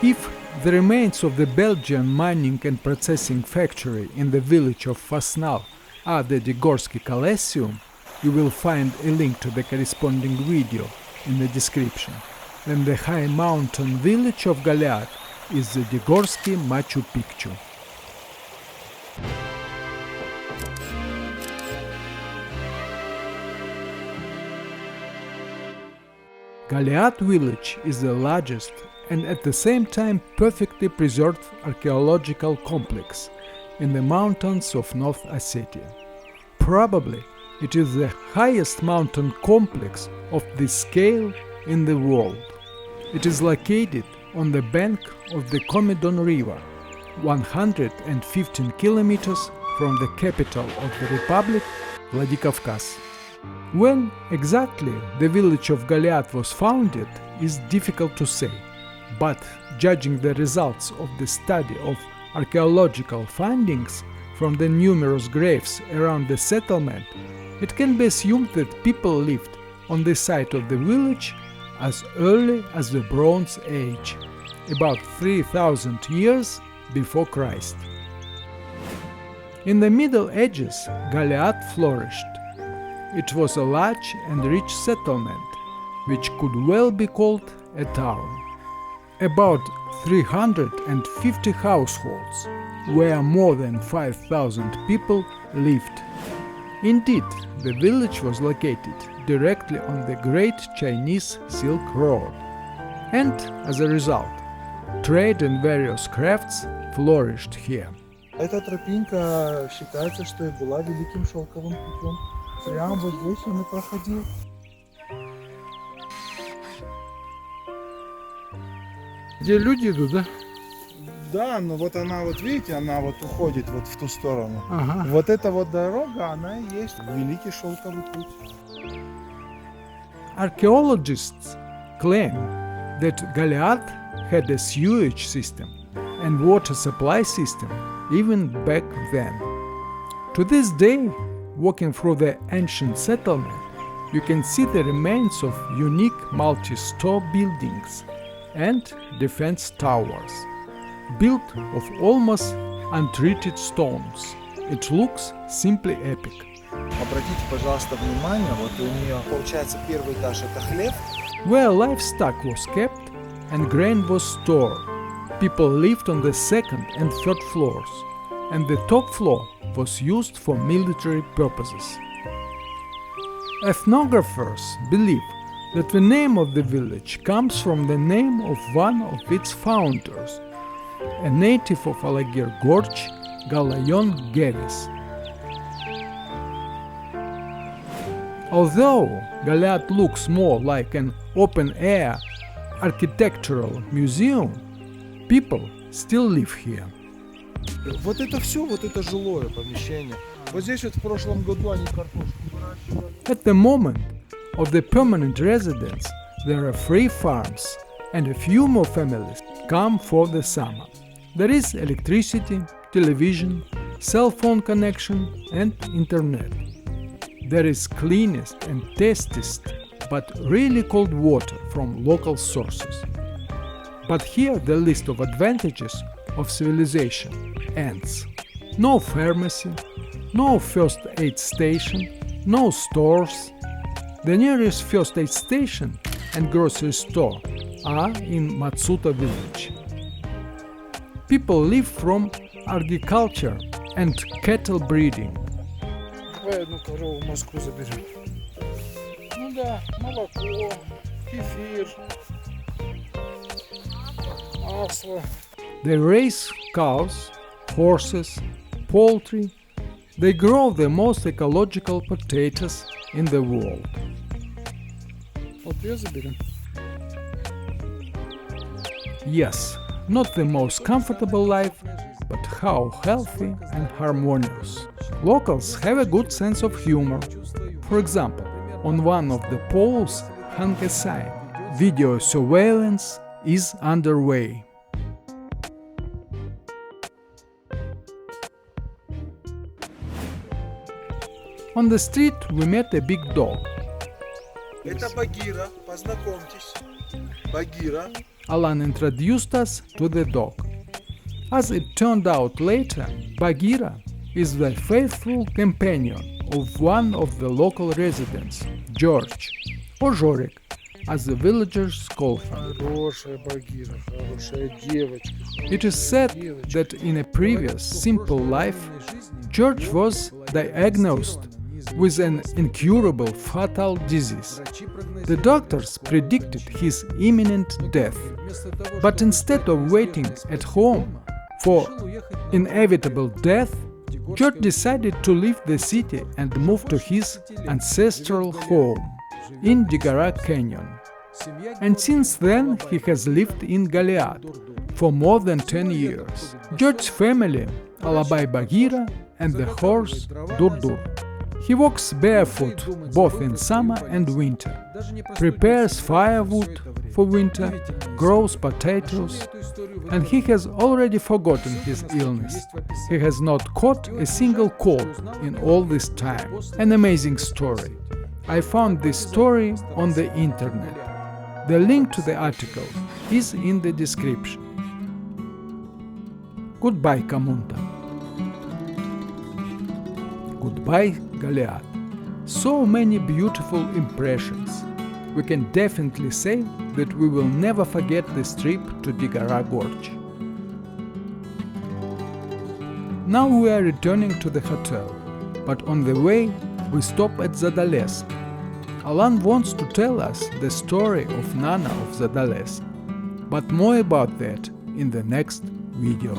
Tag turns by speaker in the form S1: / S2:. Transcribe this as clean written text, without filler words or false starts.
S1: If the remains of the Belgian mining and processing factory in the village of Fasnal are the Digorsky Colosseum, you will find a link to the corresponding video in the description. Then the high mountain village of Galiat is the Digorsky Machu Picchu. Galiat village is the largest and at the same time perfectly preserved archeological complex in the mountains of North Ossetia. Probably it is the highest mountain complex of this scale in the world. It is located on the bank of the Komidon River, 115 kilometers from the capital of the republic, Vladikavkaz. When exactly the village of Galiat was founded is difficult to say, but judging the results of the study of archaeological findings from the numerous graves around the settlement, it can be assumed that people lived on the site of the village as early as the Bronze Age, about 3000 years before Christ. In the Middle Ages, Galiat flourished. It was a large and rich settlement, which could well be called a town. About 350 households, where more than 5,000 people lived. Indeed, the village was located directly on the Great Chinese Silk Road, and as a result, trade in various crafts flourished here.
S2: Эта тропинка считается, что и была великим шелковым путем. Прямо вот здесь он и проходил.
S1: Где люди идут, да?
S2: Да, но вот она, вот видите, она вот уходит вот в ту сторону.
S1: Ага.
S2: Вот эта вот дорога, она и есть великий шелковый путь.
S1: Archaeologists claim that Galiat had a sewage system and water supply system even back then. To this day, walking through the ancient settlement, you can see the remains of unique multi-storey buildings and defense towers, built of almost untreated stones. It looks simply epic.
S2: Обратите, пожалуйста, внимание, вот у нее получается первый этаж это хлев.
S1: Where livestock was kept and grain was stored, people lived on the second and third floors, and the top floor was used for military purposes. Ethnographers believe that the name of the village comes from the name of one of its founders, a native of Bagira Gorge, Komidon River. Although Galiat looks more like an open-air architectural museum, people still live here.
S2: Вот это все, вот это жилое помещение. Вот здесь вот в прошлом году они картошку выращивали.
S1: At the moment of the permanent residence, there are 3 farms and a few more families come for the summer. There is electricity, television, cell phone connection and internet. There is cleanest and tastiest but really cold water from local sources. But here the list of advantages of civilization ends. No pharmacy, no first aid station, no stores. The nearest first aid station and grocery store are in Matsuta village. People live from agriculture and cattle breeding.
S2: Давай одну корову в Москву заберем. Ну да, молоко, кефир, масло.
S1: They raise cows, horses, poultry. They grow the most ecological potatoes in the world.
S2: Вот ее заберем.
S1: Yes, not the most comfortable life, but how healthy and harmonious. Locals have a good sense of humor. For example, on one of the poles hung a sign, "Video surveillance is underway." On the street we met a big dog.
S2: Это Багира, познакомьтесь. Багира.
S1: Alan introduced us to the dog. As it turned out later, Bagira is the faithful companion of one of the local residents, George, or Jorik, as the villagers call him.
S2: Хорошая Багира, хорошая девочка.
S1: It is said that in a previous simple life, George was diagnosed with an incurable fatal disease. The doctors predicted his imminent death, but instead of waiting at home for inevitable death, George decided to leave the city and move to his ancestral home in Digora Canyon. And since then he has lived in Galiat for more than 10 years. George's family Alabai Bagira and the horse Durdur. He walks barefoot both in summer and winter, prepares firewood for winter, grows potatoes, and he has already forgotten his illness. He has not caught a single cold in all this time. An amazing story. I found this story on the internet. The link to the article is in the description. Goodbye, Kamunda. Goodbye, Galiat. So many beautiful impressions. We can definitely say that we will never forget this trip to Digora Gorge. Now we are returning to the hotel, but on the way we stop at Zadalesk. Alan wants to tell us the story of Nana of Zadalesk, but more about that in the next video.